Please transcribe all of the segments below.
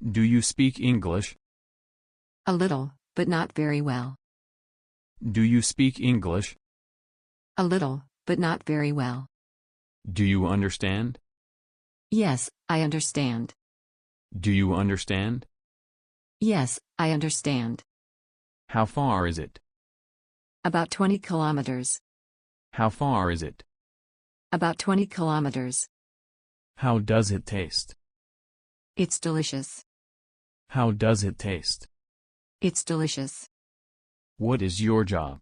Do you speak English? A little, but not very well. Do you speak English? A little, but not very well. Do you understand? Yes, I understand. Do you understand? Yes, I understand. How far is it? About 20 kilometers. How far is it? About 20 kilometers. How does it taste? It's delicious. How does it taste? It's delicious. What is your job?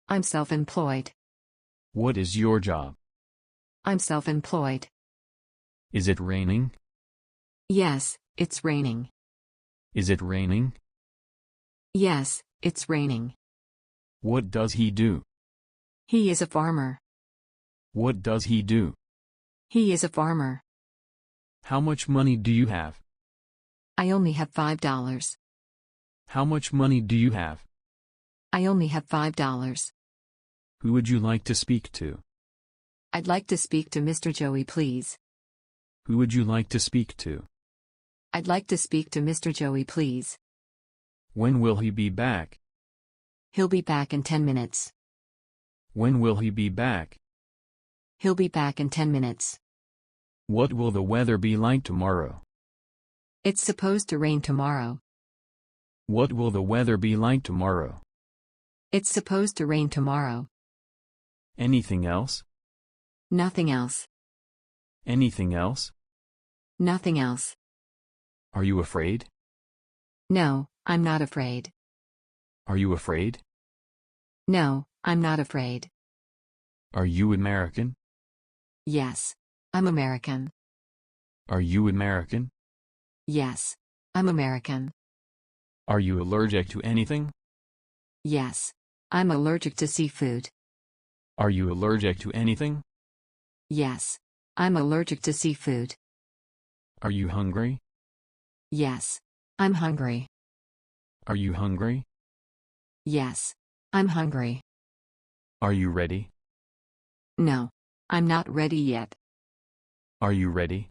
I'm self-employed. What is your job? I'm self-employed. Is it raining? Yes, it's raining. Is it raining? Yes, it's raining. What does he do? He is a farmer. What does he do? He is a farmer. How much money do you have? I only have $5. How much money do you have? I only have $5. Who would you like to speak to? I'd like to speak to Mr. Joey, please. Who would you like to speak to? I'd like to speak to Mr. Joey, please. When will he be back? He'll be back in 10 minutes. When will he be back? He'll be back in 10 minutes. What will the weather be like tomorrow? It's supposed to rain tomorrow. What will the weather be like tomorrow? It's supposed to rain tomorrow. Anything else? Nothing else. Anything else? Nothing else. Are you afraid? No, I'm not afraid. Are you afraid? No, I'm not afraid. Are you American? Yes, I'm American. Are you American? Yes, I'm American. Are you allergic to anything? Yes, I'm allergic to seafood. Are you allergic to anything? Yes, I'm allergic to seafood. Are you hungry? Yes, I'm hungry. Are you hungry? Yes, I'm hungry. Are you ready? No, I'm not ready yet. Are you ready?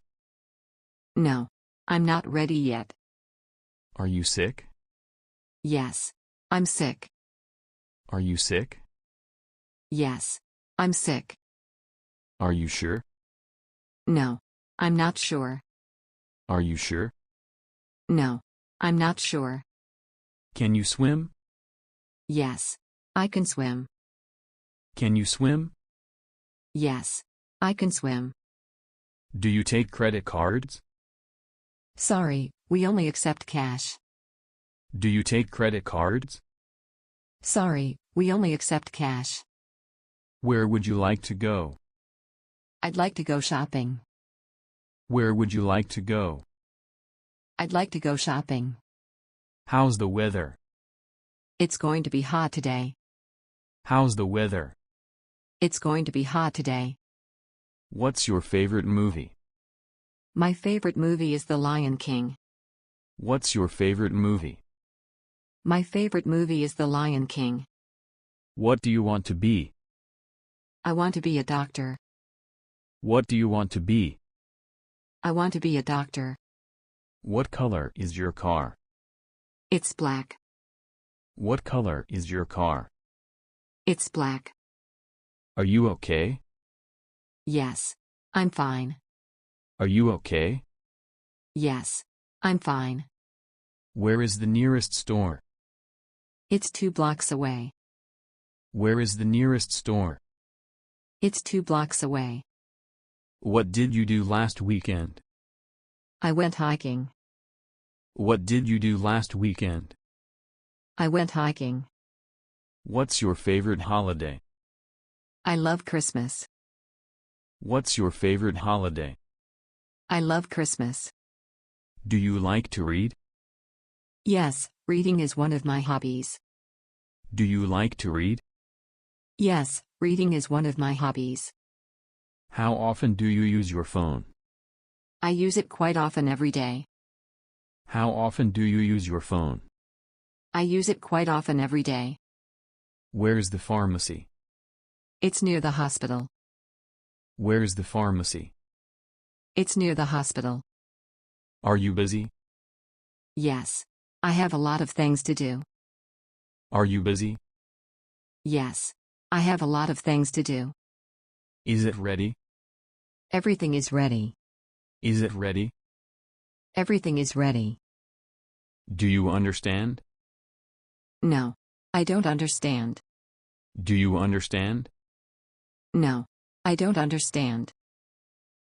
No, I'm not ready yet. Are you sick? Yes, I'm sick. Are you sick? Yes, I'm sick. Are you sure? No, I'm not sure. Are you sure? No, I'm not sure. Can you swim? Yes, I can swim. Can you swim? Yes, I can swim. Do you take credit cards? Sorry, we only accept cash. Do you take credit cards? Sorry, we only accept cash. Where would you like to go? I'd like to go shopping. Where would you like to go? I'd like to go shopping. How's the weather? It's going to be hot today. How's the weather? It's going to be hot today. What's your favorite movie? My favorite movie is The Lion King. What's your favorite movie? My favorite movie is The Lion King. What do you want to be? I want to be a doctor. What do you want to be? I want to be a doctor. What color is your car? It's black. What color is your car? It's black. Are you okay? Yes, I'm fine. Are you okay? Yes, I'm fine. Where is the nearest store? It's 2 blocks away. Where is the nearest store? It's 2 blocks away. What did you do last weekend? I went hiking. What did you do last weekend? I went hiking. What's your favorite holiday? I love Christmas. What's your favorite holiday? I love Christmas. Do you like to read? Yes, reading is one of my hobbies. Do you like to read? Yes, reading is one of my hobbies. How often do you use your phone? I use it quite often every day. How often do you use your phone? I use it quite often every day. Where's the pharmacy? It's near the hospital. Where's the pharmacy? It's near the hospital. Are you busy? Yes. I have a lot of things to do. Are you busy? Yes. I have a lot of things to do. Is it ready? Everything is ready. Is it ready? Everything is ready. Do you understand? No. I don't understand. Do you understand? No. I don't understand.